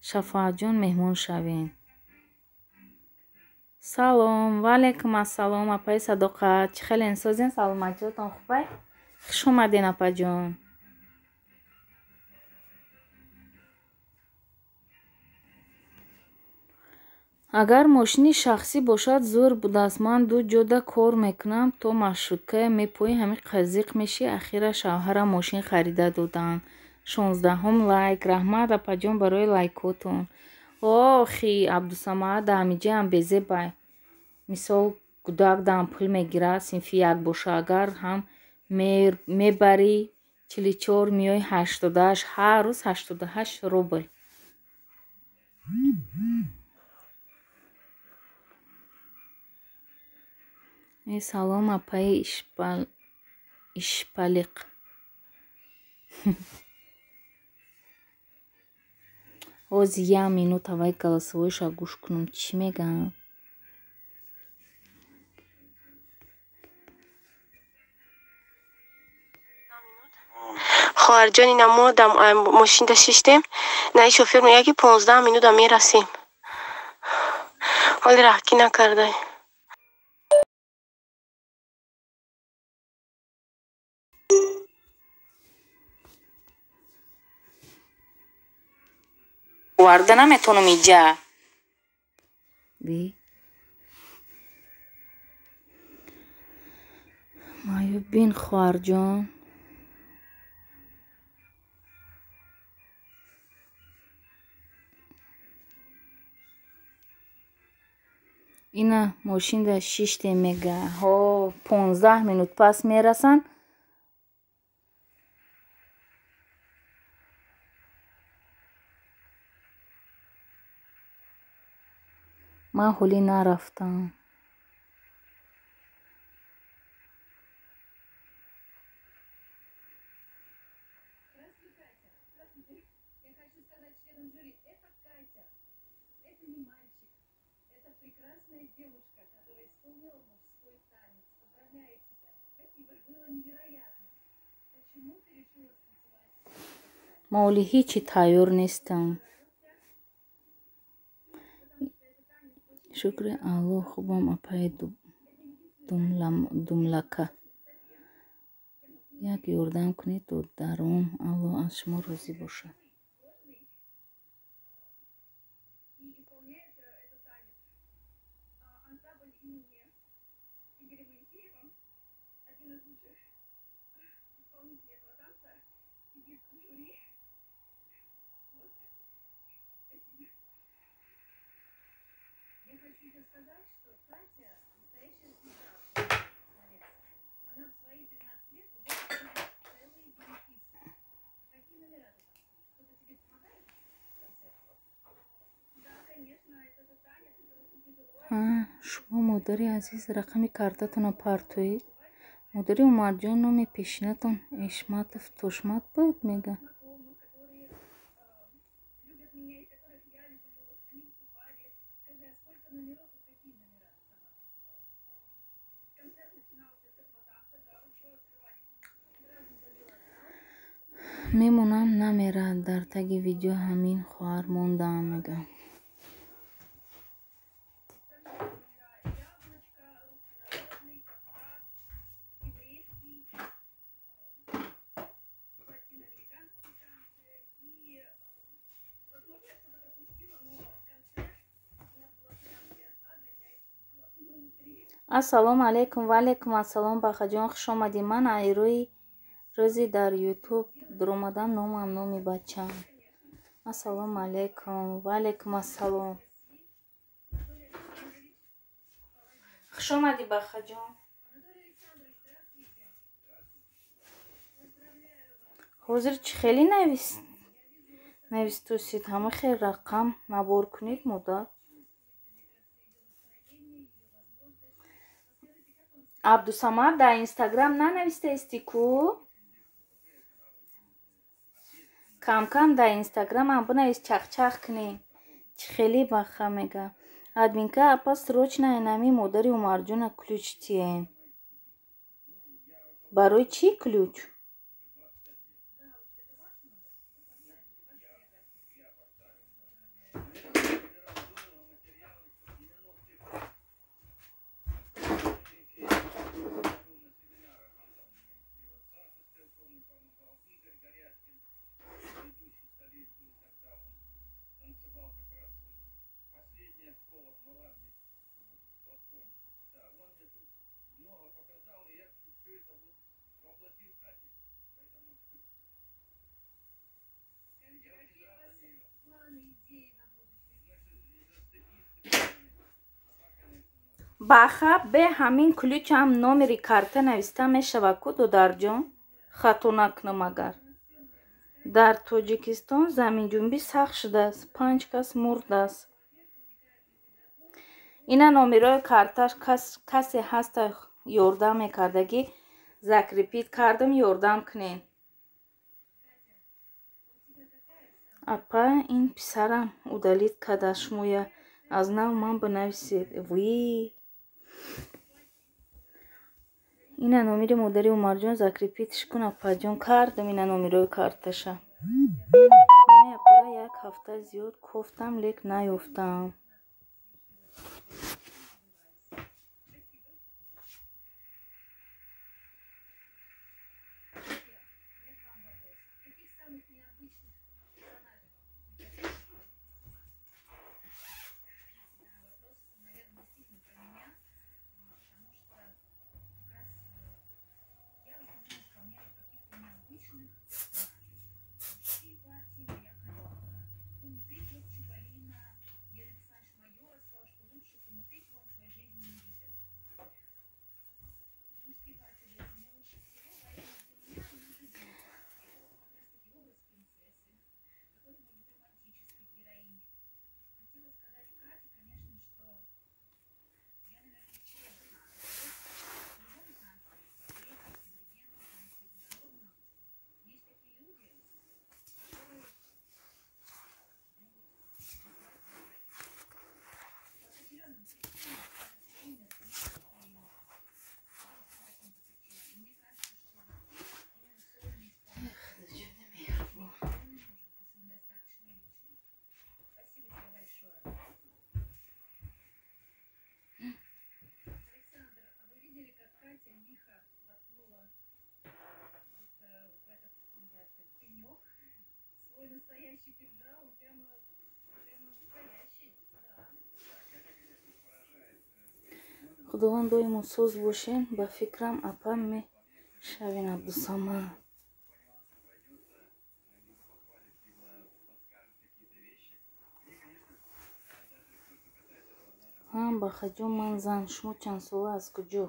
Шафоатҷон меҳмон шавем. Салом. Ва алайкум ассалом апаи Садоқат. Чӣ хелен созен? Саломатиётон хубай? Хуш омаден апаҷон. Агар мошини шахсӣ бошад зур будааст. Ман ду ҷода кор мекунам. То маршруткаям мепоӣ ҳами қазиқ мешӣ. Ахира шавҳарам мошин харида доданд. 16 лайк. Раҳмат апаҷон барои лайкотон. Охи Абдусамад ҳамиҷаам безебай. Мисол кӯдак дан пул мегирад синфи як боша. Агар ҳам мебарӣ 44 миёй 88 ҳар рӯз 88 рубл. Салом апаи ишпалиқ. Ҳози як минута вай галасовойша гӯш кунам чӣ мегӯянд. хоҳарҷони намо дам мошинда шиштем. Наи шофер мегӯяд ки 15 минута мерасем. ҳоли раҳкӣ накардай. оварда наметавонам инҷа. Маёбин хоҳарҷон. ина мошин да 6 мега ҳо 15 минут пас мерасанд. ман ҳолӣ нарафтам. мо ҳолӣ ҳечи тайёр нестам. шукри алло хубам апай думлака. як ёрдам кунед додаром. алло аз шумо розӣ бошад. шумо модари азиз рақами картатонро партоед. модари умарҷон номи пешинатон эшматов тошмат буд мега. мемонам намерад дар таги видео ҳамин хоҳар мондам мега. ассалому алайкум. ва алайкум ассалом бахаҷон, хуш омадӣ. ман айрои рӯзи дар ютуб дуромадам, номам номи бачам. ассалому алайкум. ва алайкум ассалом. хуш омадӣ бахаҷон. ҳозир чӣ хеле навистусид? ҳама хел рақам набор кунед модар. абдусамад дар инстаграм нанавистаисти ку? кам дар инстаграмам бинавис чахчах кунем. чӣ хеле баха мега. админка апа срочная нами модари умарҷона ключ тиен. барои чӣ ключ? баха бе ҳамин ключам номери карта нависта мешава ку додарҷон? хато накунам агар. дар тоҷикистон заминҷунбӣ сахт шудааст. 5 кас мурдааст. ина номерои карташ касе ҳаста ёрдам мекардагӣ закрепит кардам ёрдам кунен. апа ин писарам удалит када шумоя аз нав ман бинависед. ви ина номери модари умарҷон закрепитш кун апаҷон. кардам ина номерои карташа. мани апара як ҳафта зиёд кофтам лек наёфтам. худованд доимо соз бошен. Ба фикрам апа мешавин Абдусамад. Бахаҷон, ман зан, шумо чандсола, аз куҷо?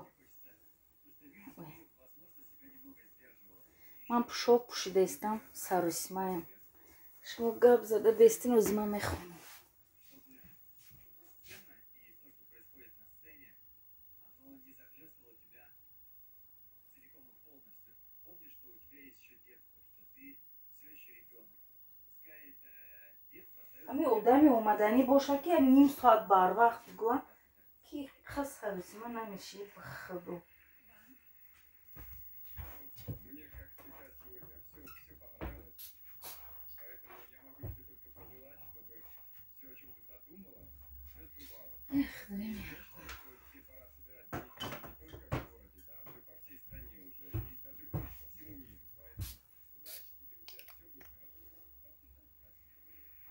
Ман пӯшок пӯшида истам, саросимаям. Шумо гап зада бестин, ози ман мехонам. ҳамин одами омаданӣ боша ки ним соат барвақт гӯям ки хас саросима намешӣ. ба худо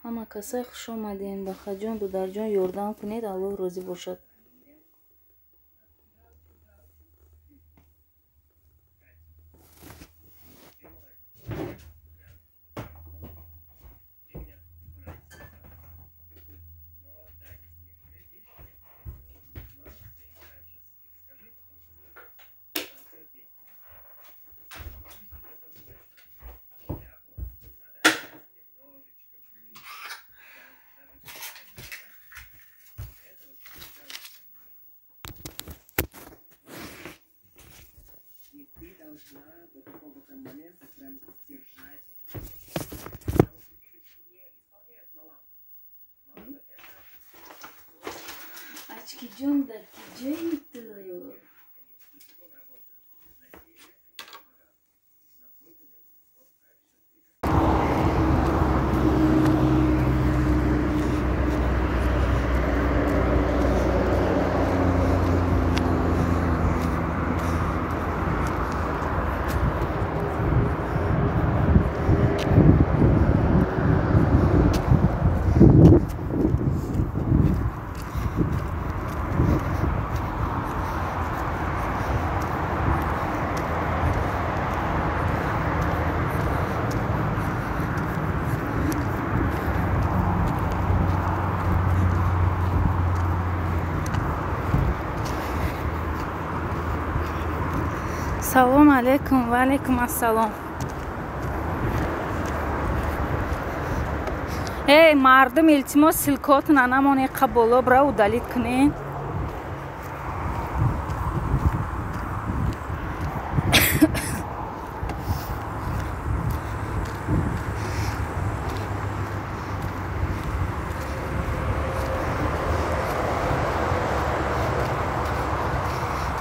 ҳама касай хуш омадем. Бахаҷон, дударҷон, ёрдам кунед, Аллоҳ розӣ бошад. До какого-то момента прям держать. Ачкиҷон дар киҷои ту? салом алейкум. Ва алейкум ассалом. эй мардум, илтимос силкотон анамоне қаболо бра удалит кунен.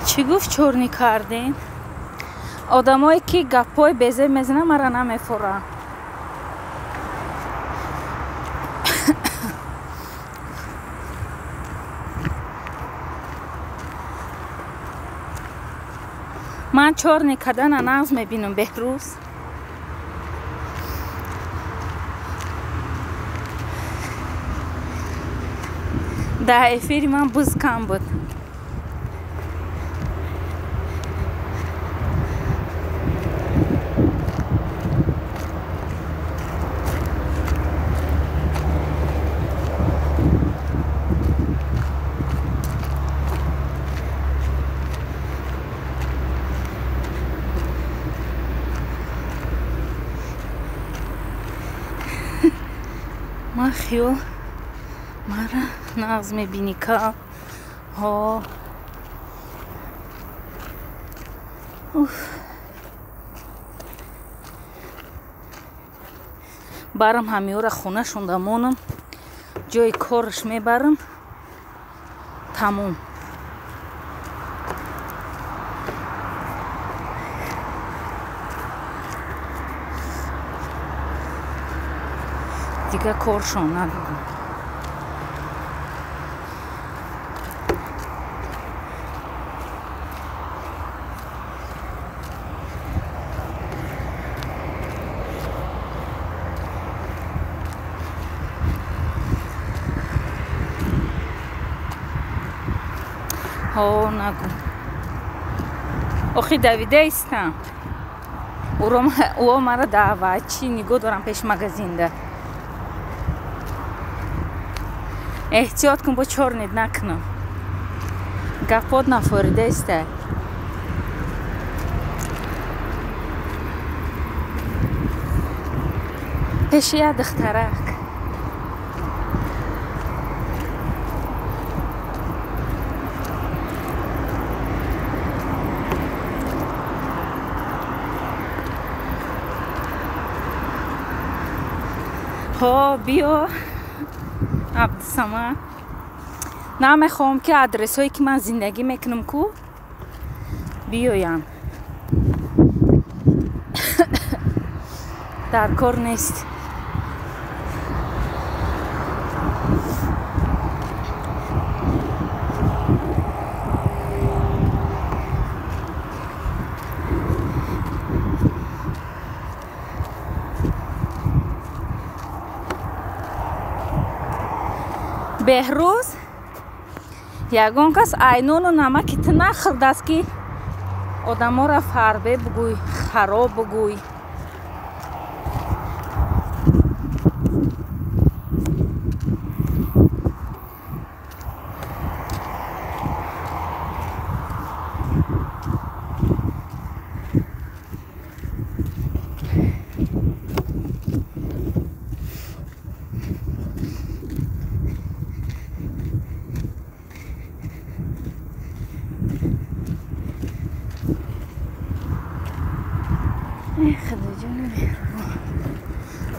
чӣ гуфт чорнӣ кардин? одамое ки гапҳои безеб мезананд мара намефуранд. ман чорнӣ кардана нағз мебинам беҳрӯз. дар эфири ман буз кам буд. ман хиёл мара нағз мебинӣ ка барам ҳамиёра хона шундамонам, ҷои кораш мебарам, тамом. дигар коршон надорам. о нагу охи давида истам او مرا دعوت چی نگاه دارم پیش مگزین ده احتیاط کن با چورنید نکنم گفت نفوریده استه پیش یه دخترک ها بیا عبدالصمد نمیخوام که ادرس هایی که من زندگی میکنم کو بیایم در کار نیست بهروز یگان کس اینون و نمک نخورده است که آدم ها را فربه بگوی خراب بگوی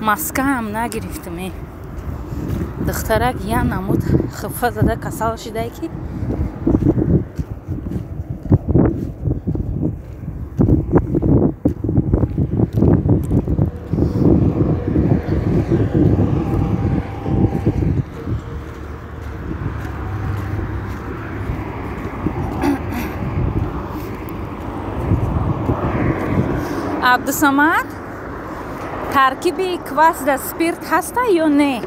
مسکه هم نگرفتم دخترک یا نمود خفه زده کسال شده که عبدالصمد ترکیب کواس در سپیرت هسته یا نه؟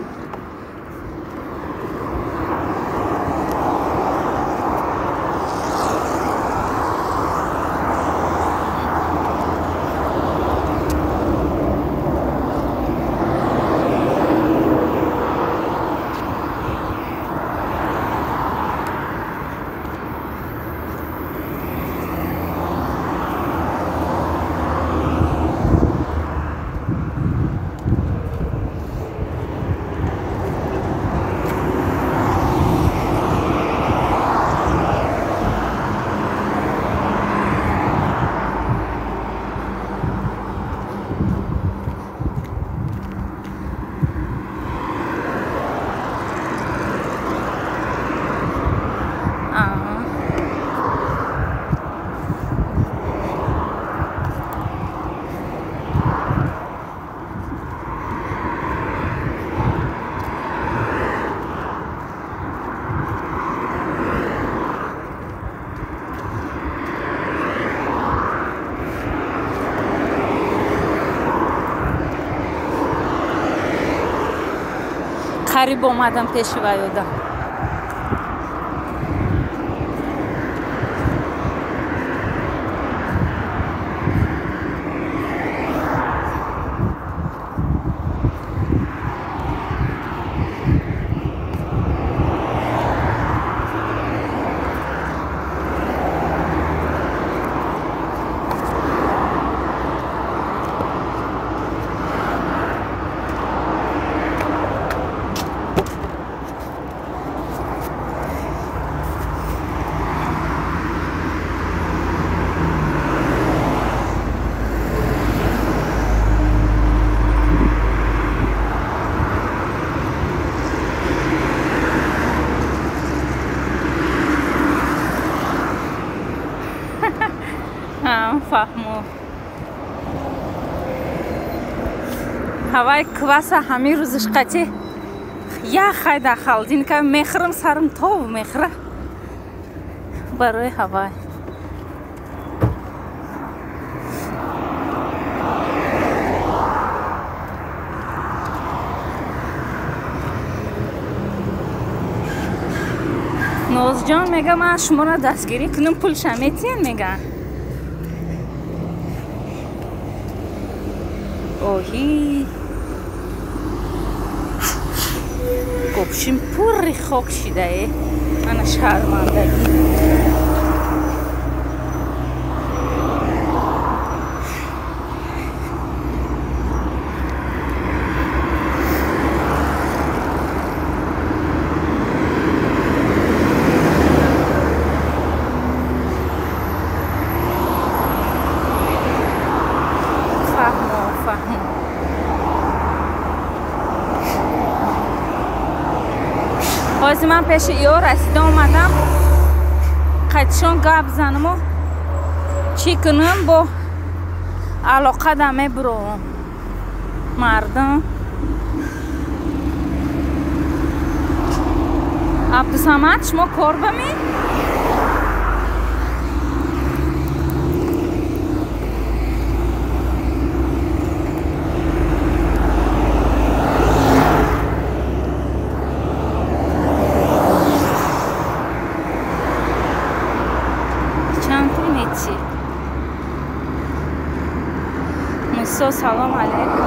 قریب اومدم پیش ویاده فهمو هوای کواس همین روزش قطعی یا خیلی خالدین که میخرم سرم تو میخره برای هوای جان میگه من شما را دستگیری کنم پولش میتین میگه اوهی گفشیم پوری خوک شده انا شرمندگی بازی من پیش ایو رسیده اومدم قدشون گپ زنم و چی کنم با علاقه دمه برو مردم عبدالصمد شما کار بمی؟ مسا سلام علیکم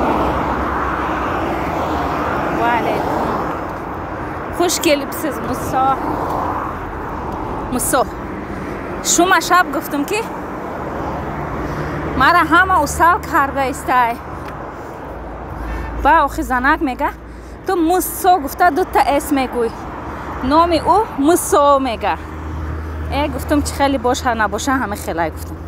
و علیکم خوش گلیبسیز مسا شما شب گفتم که مرا همه اصال کرده استای با آخی زنک میگه تو مسا گفته دو تا اسم میگوی نام او مسا میگه گفتم چه خیلی باشه نباشه همه خیلی گفتم